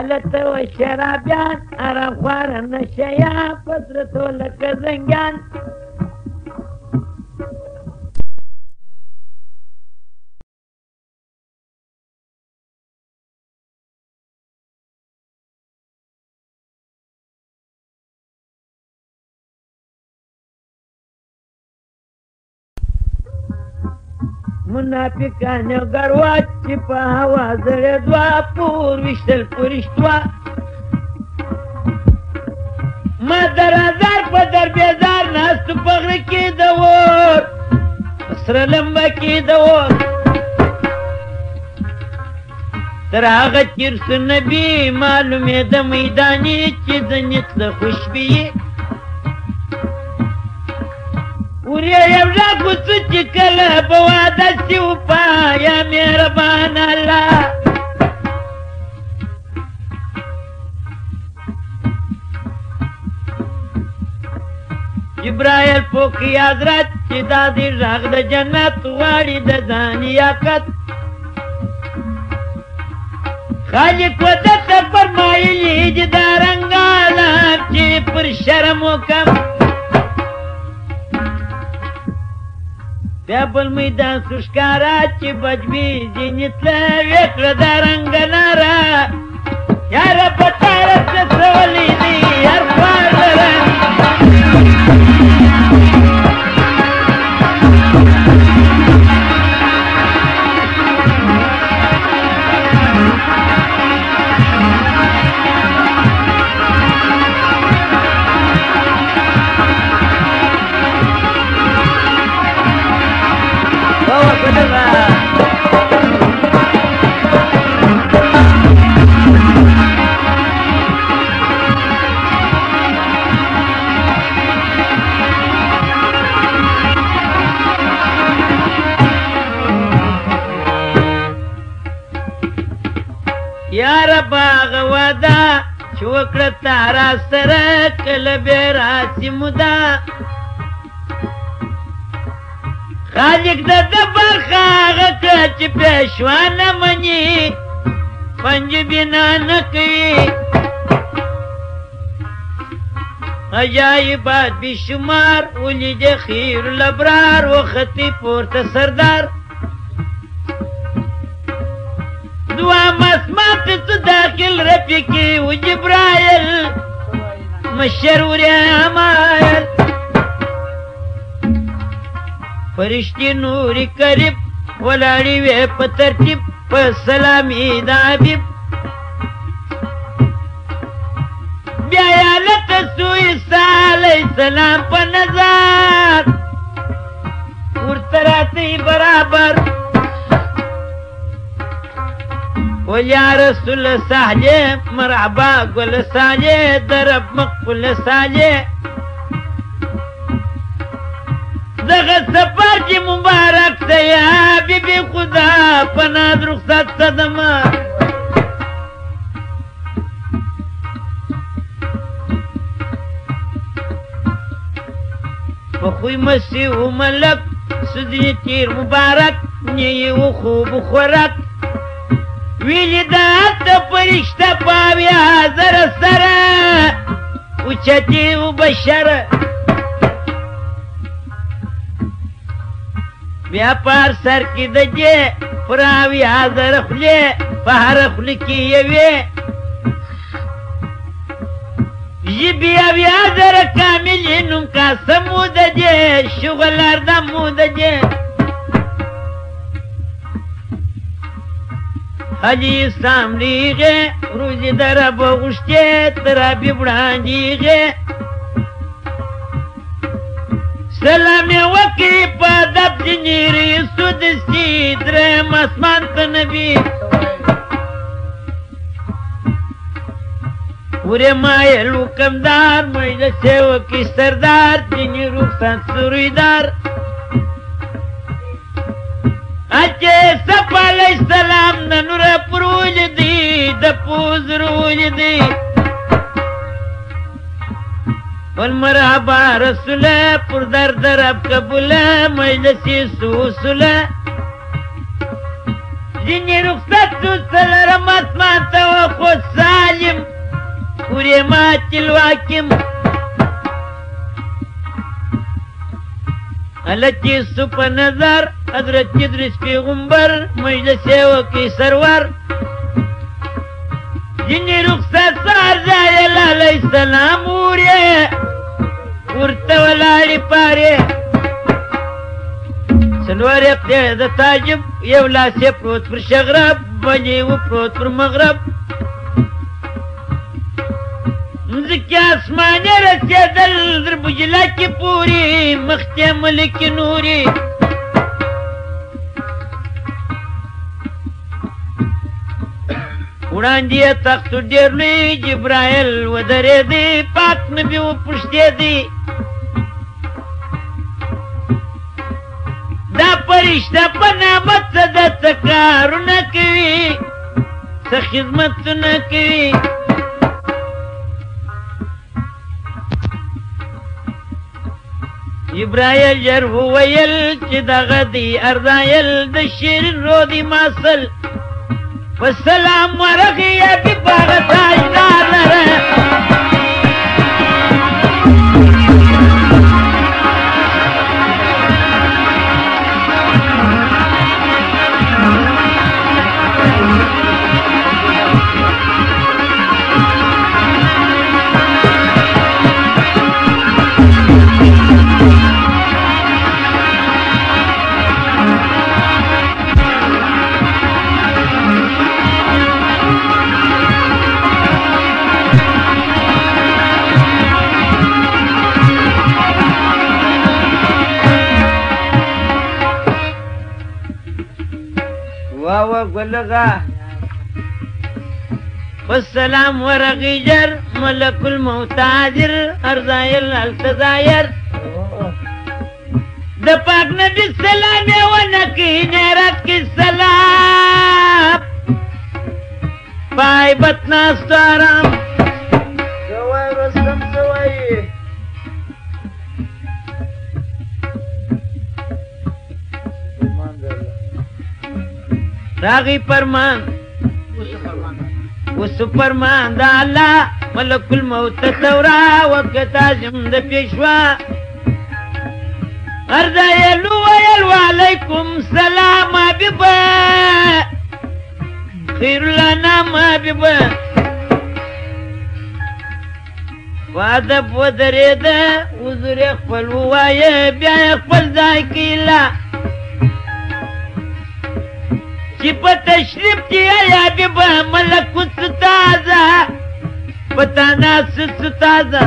هلته و شرابیان آرام خواره نشیان پسرتو لکه زنګیان منافقان یو ګروات چې په هوا زړېدوه پور ویشتل پورشتوه ما در هزار په در بیزار ناستو په غره کې د اور سره لمبه کې د اور تر هغه چرس نبي معلومېده میدانې چې د نیت له خوشبویي وریا یو راکوڅه چې کله به واده سي وپایا مهربان الله جبرائیل پوکي حضرت چې دا دې غږ د جنت غواړي د ځان لیاقت خالق ودته فرمایلي چې دا رنګاله چې پر شرم وکم بیا بل میدان سوشکارا چې بجبي ځینې تله وکړه دا رنګه ناره یاره په تاره څه سولی دي هر خوار لره یاره باغ واده چې وکړه تا را سره کله بیا راسي موده خالق د ده برخه هغه کړه چې پیشوا نه مني پنج بنا نه کوي عجایبات بې شمار ولیدې خیر الابرار وختې پورته سردار دوام اسمات څه داخل رفیقي و جبرائیل مشر ورحمایل فرشتي نوري قریب ولاړې وې په ترتیب په سلامي د حبیب بیا یې هلته سو عیسی علیه السلام په نظر ورته راتئ برابر ويا رسول صالح مرحبا قول صالح درب مقبول صالح دغه سفر چې مبارک دی یا حبیبي خدا پناه رخصت صدمه په خوی مسیح ملک سدی تیر مبارک نیې و خوب خوراک ویلی دا حتی پرشته پاویا زر سره اوچتی و بشره بیا پار سر کی دجه پراویا زر خلی پهر خلی کی یوی جبی اویا زر کاملی نم کاسم مودجه شغلار دا مودجه حاجی اسلام لیغه روزی در بغشته ترابی براندیغه سلامی وکی پا دب جنیری سودستی درم اسمان تنبی وری مایل وکمدار مجلسه وکی سردار جنی رخصت سرویدار اچه صف علیہ السلام ننور پروج دی دپوز روج دی والمرحبا رسول پر در درب قبول مجلسی سوسول ځینې رخصت شو څه لرم اسمان ته وخوت سالم پورې ماتې الواکم حالت یې سو په نظر حضرت ادریس پیغمبر مجلس یې وکړي سرور ځینې رخصت سهار ځایل علیه السلام ورې ورته ولاړې پارې څلور یې خدای د تاجب یو لاس یې پروت پر شغرب بل یې و پروت پر مغرب مځکې اسمانې رسېدل در بجلکې پورې مخکې ملکې نورې وړاندې یې تخت ډېر لوی جبرایل ودرېدی پاک نبي وپوښتېدی دا فرشته په نامه څه ده څه کارونه کوي څه خدمتونه کوي جبرایل ژر وویل چې دغه دی ارزایل د شیرین رودي ماسل په سلام ورغې ابي باغ تاجدار لره ګلغا والسلام ورغی جر ملک الموت حاضر ارزایل التزایر د پاک نبی سلام یې ونکړي نیرت کې سلام پای بت ناست آرام سوای رستم سوای راغی فرمان و سپرمان دا الله ملک الموت تورا وقت اعظم د پیشوا ارزایل ویل وعلیکم سلام حبیبا خیر الانام حبیبا وادب ودرېده حضور یې خپل ووایه بیا یې خپل ځای کې لا چې په تشریف کې یا حبیبه ملکوت ستازه په تا ناست ستازه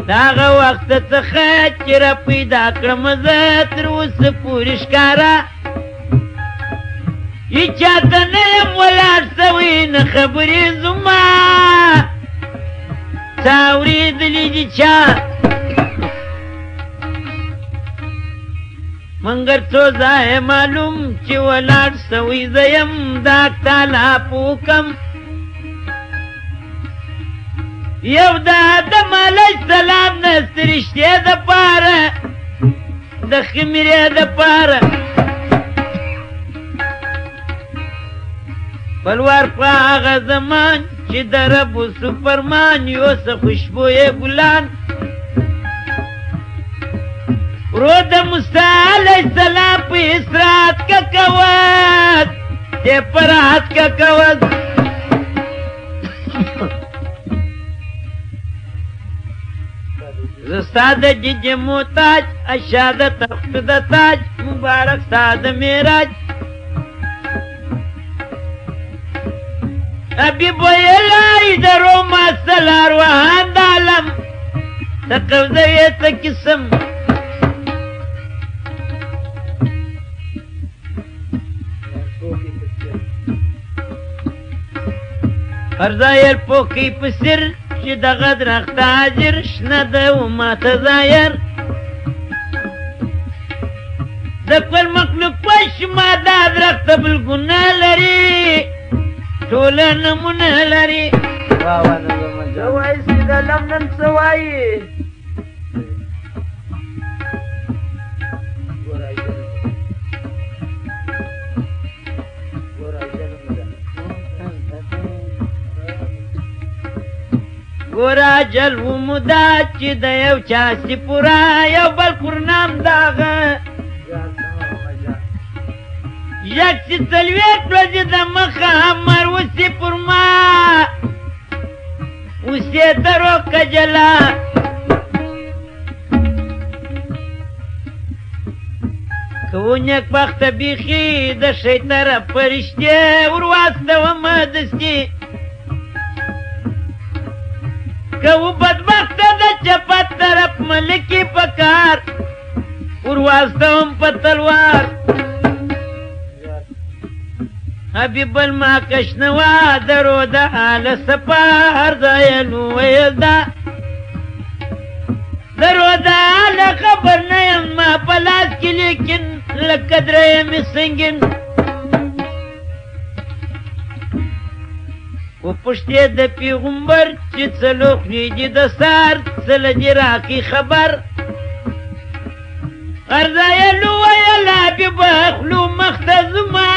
د هغه وخت څخه چې را پیدا کړم زه تر اوسه پورې ښکاره هېچا ته نه یم ولاړ سوی نه خبرې زما څه اورېدلي دي چا منگر څو ځایه معلوم چې ولاړ سوی زه یم دا تعالی په حکم یو د آدم علیه السلام نه سرشتې دپاره د خمیرې دپاره بلوار په هغه زمان چې د رب و سپرمان یو څه خوشبویه ګلان ورو د موسی علیه السلام په اسرات که کوت چې فرات که کوت زه ستا د جج محتاج اشا د تخت د تاج مبارک ستا د معراج حبیب ویلی د روما سلار وهان د عالم ته قبضه یې څه قسم ارزایل پوکی په سر چې دغه درخت حاضر شنه ده و ماته ظاهر د خپل مخلوق په شما دا درخت بل ګناه لري ټوله نمونه لري سوای سیده لمنن سوای ګوره اجل وموده چې د یو چا سي پوره یو بل کورنام داغه یک چې څلوېښت ورځې د مخه امر وسي پر ما اوسې درو کجله که و نیکبخته بیخي د ښی طرف فرشتې ور واستومه دستي که و بدبخته د چپت طرف ملکي په کار ور واستوم په تلوار حبیب الماکش نوا درو د آل سپار ځایلو ویل دا درو د آل خبر نه یم ما په لاس کې لیکن لکه درېیمې سنګین وپوښتې د پیغمبر چې څه لوخړي دي د سار څه له دې راکړي خبر ارځایلو ویل حبیب خلو مخته زما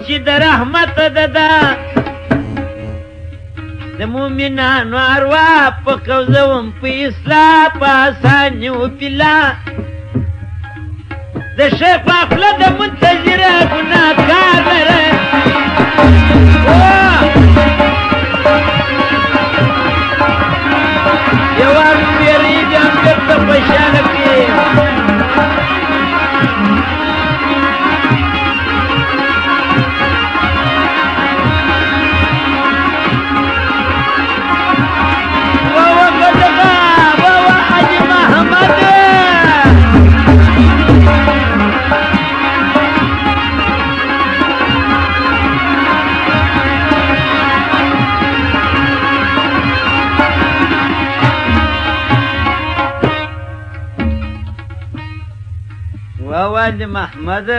چې د رحمت دده د مؤمنانو اروا په قوزوم په اصلاح په اساني وپلا د شیخ اخله د منتظره ګناهګار لره یو وار ویریږم درته خوشحاله کړې د محمد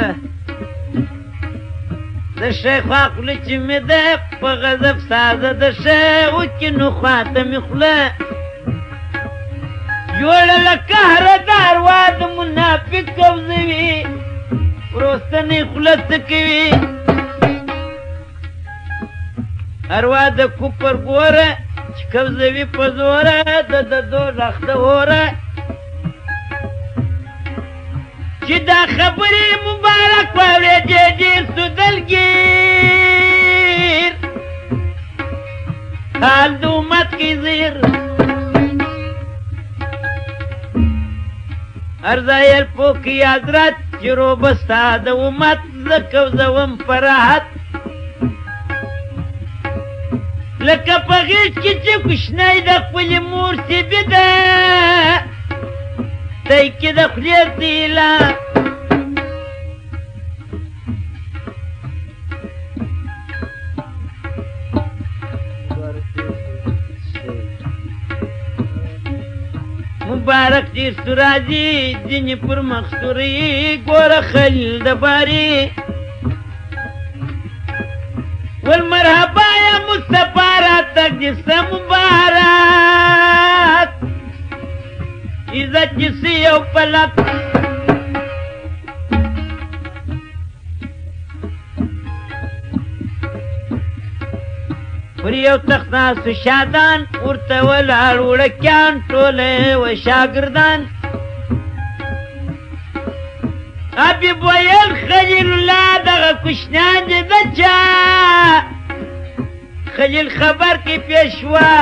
د شیخ عقل چې مې ده په غضب سازه د شیخ وکې نو خواته مې خوله جوړه له قهره د اروا د منافق کوزوي وروستنۍ خوله څه کوي اروا د کفر ګوره چې کوزوي په زوره د دوزخ د اوره چې دا خبرې مبارک واورېدې ډېر سودلګیر حال د امت کې زیر ارزایل پوکي حضرت چې روبه ستا د امت زه کوزوم په راحت لکه په غېږ کې چې کوشنی د خپلې مور سیبې ده دی کې د خولې تیله مبارک ډېر سورازي ځینې پر مخ سوري ګوره خلیل د باري والمرحبا یا مصطفی راتګ دې څه مبارک عزت جسی یو پلک پر یو تخت ناستو شادان ورته ولاړ وړکیان ټوله و شاګردان حبیب ویل خلیل الله دغه کوشنیان دې د چا خلیل خبر کې پیشوا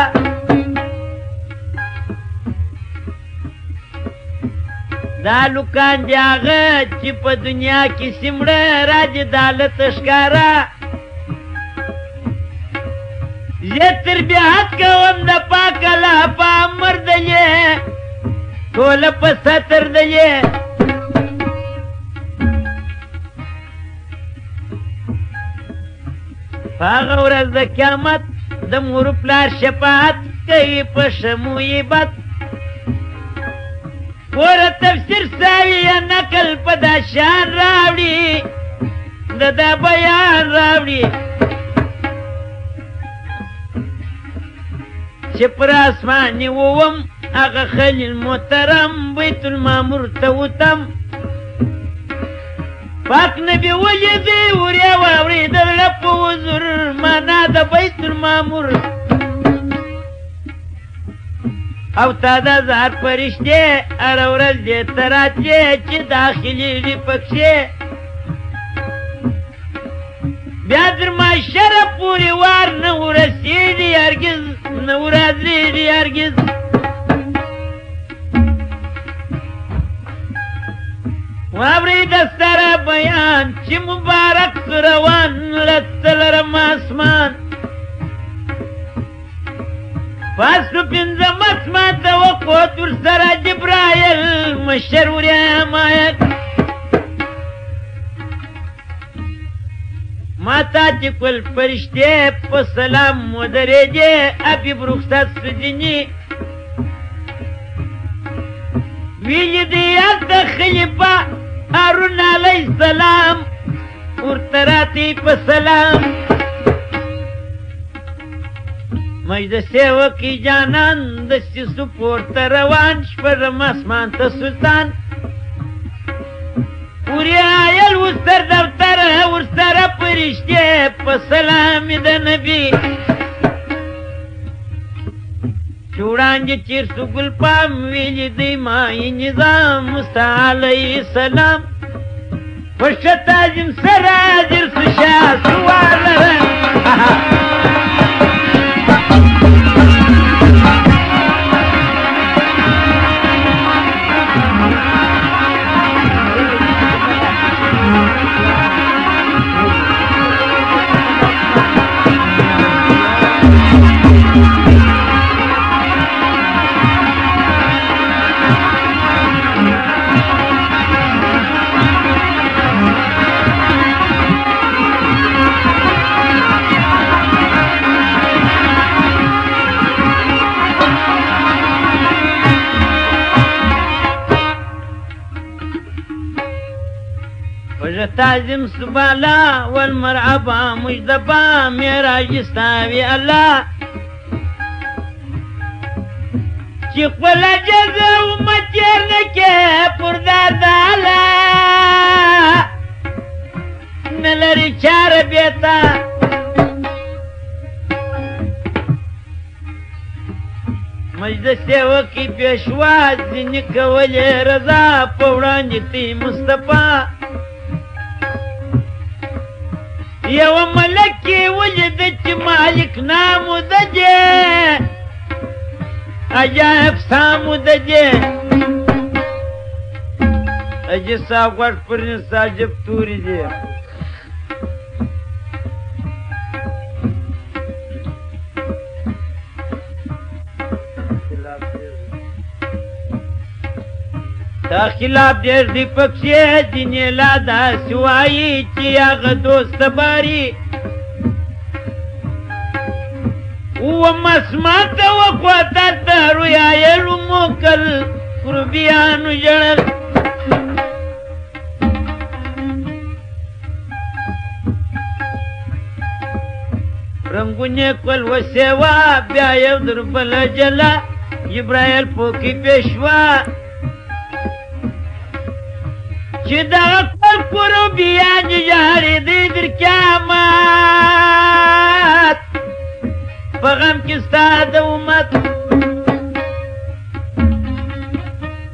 دا لوکان دی هغه چې په دنیا کې سمړه راځي دالت ښکاره زه تربیت کوم د پاک الله په امر دی ټوله په ستر دی په هغه ورځ د قیامت د مور پلار شفاعت کوي په شمویبت ګوره تفسیر ساوي یا نقل په دا شان راوړي د دا بیان راوړي چې پر اسمان ووم هغه خلیل محترم بیت المامور ته وتم پاک نبی ولیدی وریا واورېدله په حضور معنا د بیت المامور او تا د زهر فرشتې هره ورځ دې ته راتلې چې داخلېږي پکښې بیا تر معاشره پورې وار نه ورسېږي هرګز نه ورادرېږي هرګز واورئ د سره بیان چې مبارک سو روان له څلرم اسمان پاسو پنځم اسمان ته وخوت ورسره جبرایل مشر ورحمایت ما تا چې کل فرشتې په سلام ودرېدې حبیب رخصت سو ځینې ویلي دې هلته خلیفه هارون علیه السلام ورته راتې په سلام مجلسې وکړي جانان دسې سو پورته روان شپږم اسمان ته سلطان وریایل ورسره دفتر ورسره فرشتې په سلام د نبي چې وړاندې چیر سو ګل پام ویلي دی مایي نظام موسی علیه السلام په ښه تعظیم سره حاضر سو شاه سواره تعظیم سبالا والمرعبا مجدبا میراج ستاوی الله چې خپل جزا امت یې نه کې پردار د الله نه لري چاره بیتا مجلسې وکړي پیشوا ځینې کولې رضا په وړاندې تی مصطفی یو ملکی ولید چې مالک نامو دجې عجایب سامو دجې اجې سا غوړ پر ساجب توري دي دا خلاف ډېر دی پکښې ځینې لا داسې وایي چې هغه دوست باري اووم اسمان ته وخوته د رویایلو موکل قربیانو ژړل رنګونې کول وسېوه بیا یو در بله جله جبرایل پوکې پیشوا چې دغه خپل قربیان ژړېدی در قیامت په غم کې ستا د امت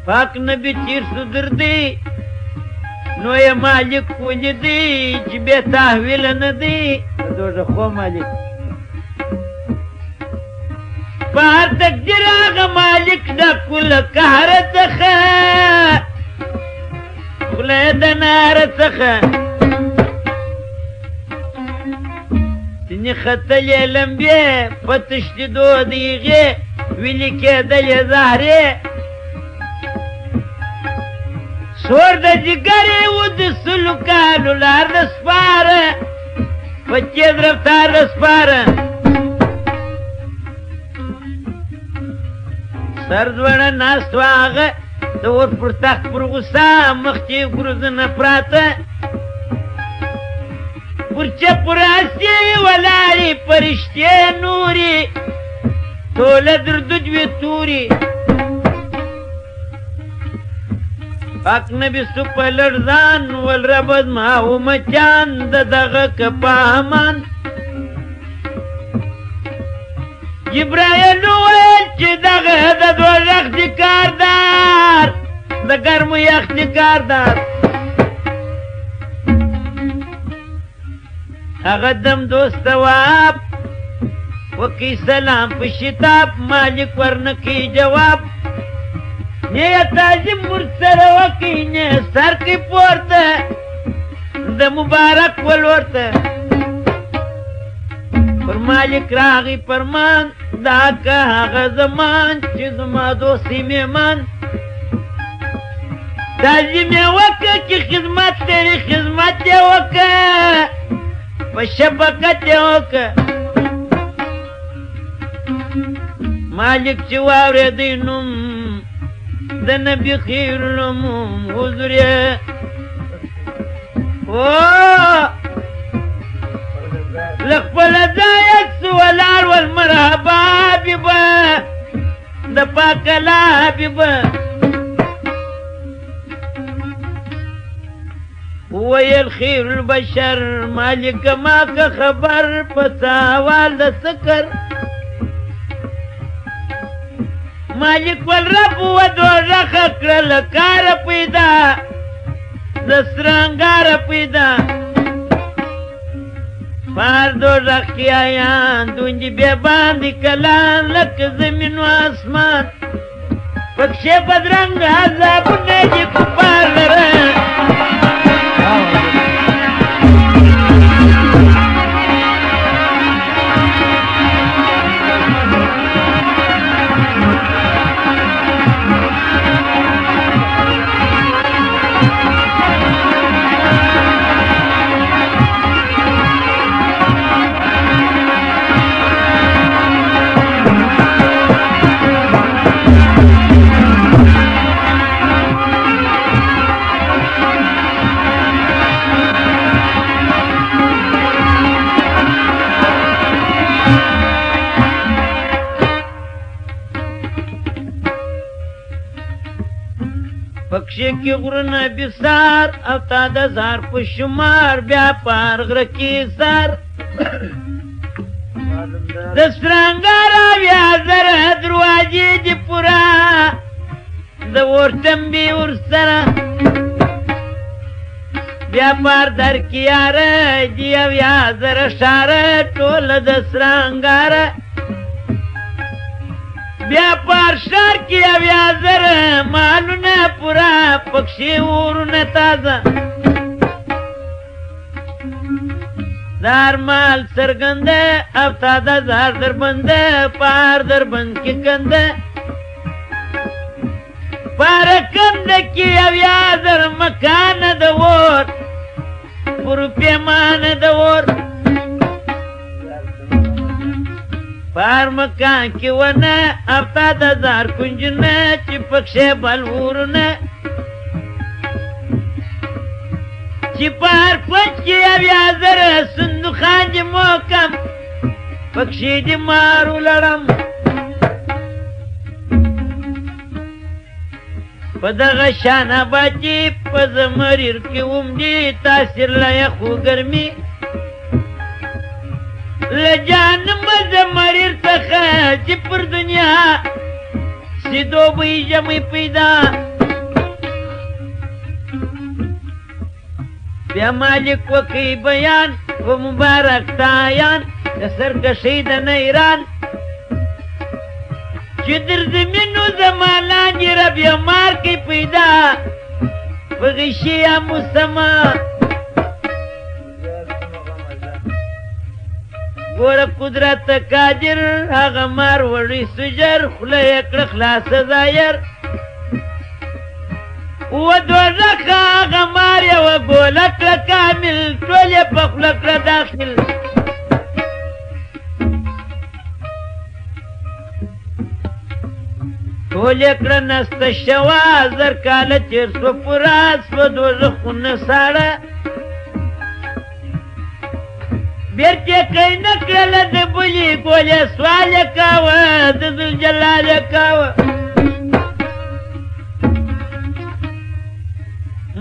پاک نبي تیر سو دردی نو یې مالک ولیدی چې بې تحویله نه دی د دوزخو مالک په هر تقدیر هغه مالک د کله قهر څخه خوله د نار څخه ځینې ختلې لمبې په تشدیدو د هغې ویلې کېدلې زهرې سور د جګرې و د سلو کالو لار د سپاره په تېز رفتار د سپاره سر ځوړه ناست و هغه د اور پر تخت پر غوسه مخکې ګروزونه پراته پر چپ راستې ولاړې فرشتې نورې ټوله دردج وې تورې پاک نبي سو په لړزان ولربد ما امچان د دغه کپامان جبرائیل وویل چې دغه د دوزخ د کاردار د ګرمو یخ د کاردار هغه دم دوست تواب وکی سلام په شتاب مالک ورنکي جواب نه یې تعظیم ورسره وکي نه سر کې پورته د مبارک ولورته پر مالک راغی فرمان دا که هغه زمان چې زما دوستي مېمان تعظیم یې وکړه چې خدمت لري خدمت یې وکړه په شفقت یې وکړه مالک چې واورېدی نوم د نبي خیر العموم حضور یې له خپله ځایه څه ولاړ ول مرحبا حبیبه د پاک الله حبیبه وویل خیر البشر مالک ما که خبر په سوال د سکر مالک والرب و دوزخ کړل کاره پیدا د سرنګاره پیدا پار دوزخ کې آیان دونجې بیا باندې کلان لکه زمین و اسمان پکښې بدرنګ عذابونه دي کفار لره پکښې کې غرونه بسار او تا د زار په شمار بیا پار غره کې سار د سرنګار بیا زره دروازې دي پوره د اور تمبې ورسره بیا پار در کې یاره دي او یا زره ښاره ټوله د سرنګاره بیا پار ښار کې اویا زره مالونه پوره پکښې ورونه تازه دار مال څرګنده او تا د زار دربنده پار دربند کې کنده پاره کنده کې اویا زره مکانه د اور پر پیمانه د اور پار مکان کې ونه او تا د زار کنجونه چې پکښې بل ورونه چې پار پچ کې اویا زره صندوقان دي محکم پکښې دي مارو لړم په دغه شان ابادي په زمریر کې ومدي تاثیر له یخو ګرمي له جانمه زمریر څخه چې پر دنیا سیدو بی ژمی پیدا بیا مالک وکړي بیان و مبارک تایان د سرکشۍ د نیران چې در زمینو زمانان یې رب یې مار کوي پیدا په غشي یا مسما ګوره قدرت قادر هغه مار وړي سجر خوله یې کړه خلاصه ظاهر و دوزخ هغه مار یوه ګوله کړه کامل ټول یې په خوله کړه داخل ټول یې کړه نسته شوه زر کاله تېر سوه پوره سوه دوزخونه ساړه بیرته کوي نه کړله د بلې ګولې سوال یې کاوه د ذوالجلال یې کاوه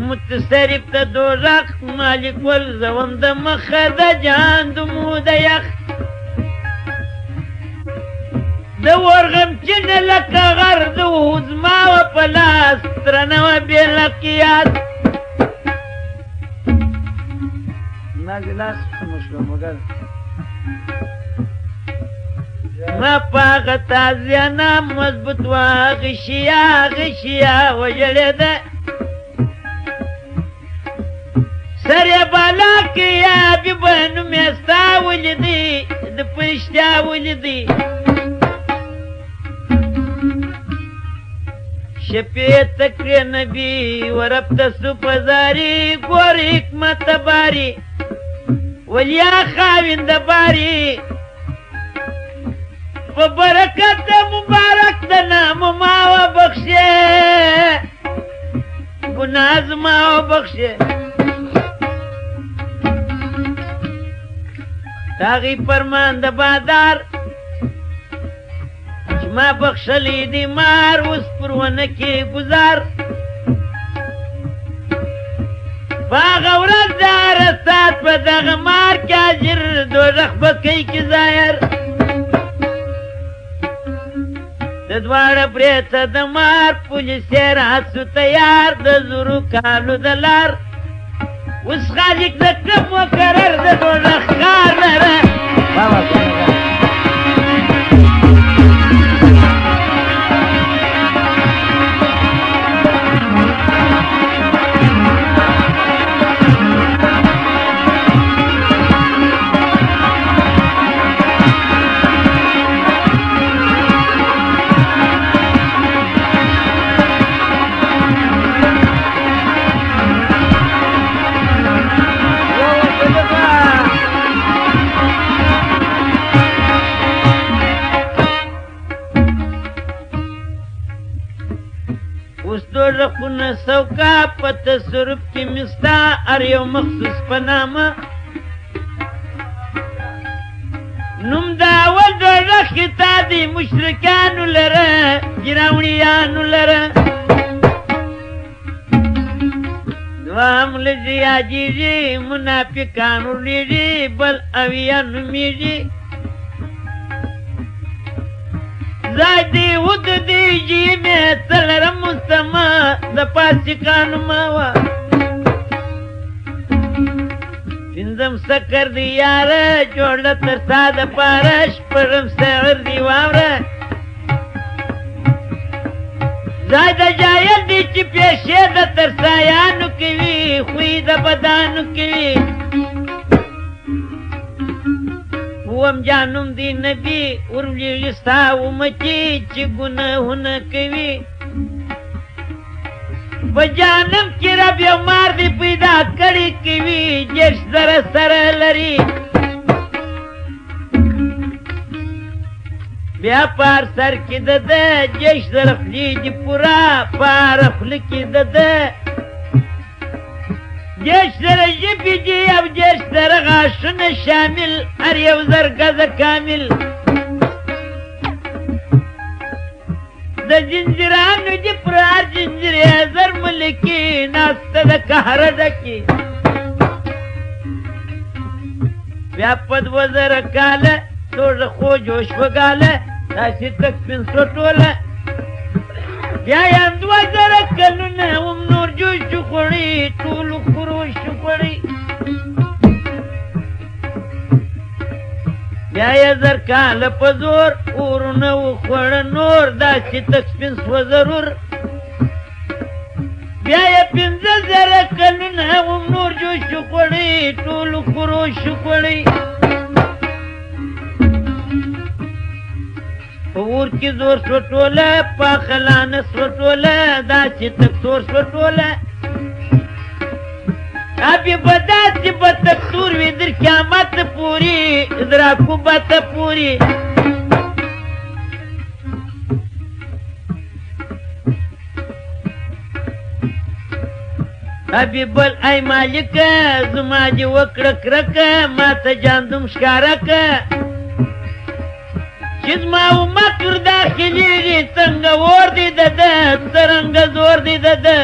متصرف د دوزخ مالک ولزوم د مخه د جهان د مو د یخ د ورغمچنه لکه غر د وزما وه په لاس درنه وه بې له قیاس نازې لاس کومه شوه مګر ما په هغه تازیانه مضبوط وه غشیا غشیا وژړېده سر یې بالا کې یا بیبه نوم یې ستا ولیدی د په رښتیا ولیدی شفیع تکری نبی وربته سو پزاری ګور حکمت باری ولیا خاوند باری په برکت د مبارک د نام ما وبخښې ګناه زما وبخښې د هغې فرمان د بادار چې ما بخښلی دی مار اوس پر ونه کې ګزار په هغه ورځ د هره ساعت په دغه مار کې اجر دوزخ به کوي کې ظاهر د دواړه برېته د مار پولیس یې راسو تیار د زرو کالو د لار اوس خالق د کم مقرر د دوزخ ښار لره اوس دوزخونه سوکا په تصرف کې مې ستا هر یو مخصوص په نامه نوم د اول دوزخ کې تا دی مشرکانو لره ګراوڼیانو لره دوهم لږې عاجزي منافقانو لیږي بل اویا نومېږي ځای دی ود دی جیمې څلرم مستمه د فاسقانو ما وه پنځم سکر دی یاره جوړه تر تا دپاره شپږم سعر دی واوره ځای د جایل دی چې پیشې د ترسایانو کوي خوی د بدانو کوي اوم جانم دی نبی ورلیږي ستا امتي چې ګناهونه کوي په جانم کې رب یو مار دی پیدا کړی کوي جش زره سره لري بیا پار سر کې د ده جش زره خولې دي پوره پاره خوله کې د ده جش سره ژبې دي او جش سره غاښونه شامل هر یو زر ګزه کامل د جنجرانو دي پر هر جنجر یې زر ملکي ناسته د قهره ډکي بیا په دوه زره کاله توړه خو جوش وګاله داسې تک سپین سوټوله بیا یې دوه زره کلونه هم نور جوش خوړی ټولو خروش خوړی بیا یې زر کاله په زور اورونه وخوړه نور داسې تک سپین سوه ضرور بیا یې پنځه زره کلونه هم نور جوش خوړی ټولو خروش خوړی په اور کې زور سوټوله پاخلانه سوټوله داسې تک تور سوټوله ابي بدات بتکتور وی در قیامت پوری ادراکو بت پوری ابي بل ای مالک زما دې وکړه کرکه ما ته جاندم ښکارکه چې زما امت ور داخلېږي څنګه اور دی د ده څرنګه زور دی د ده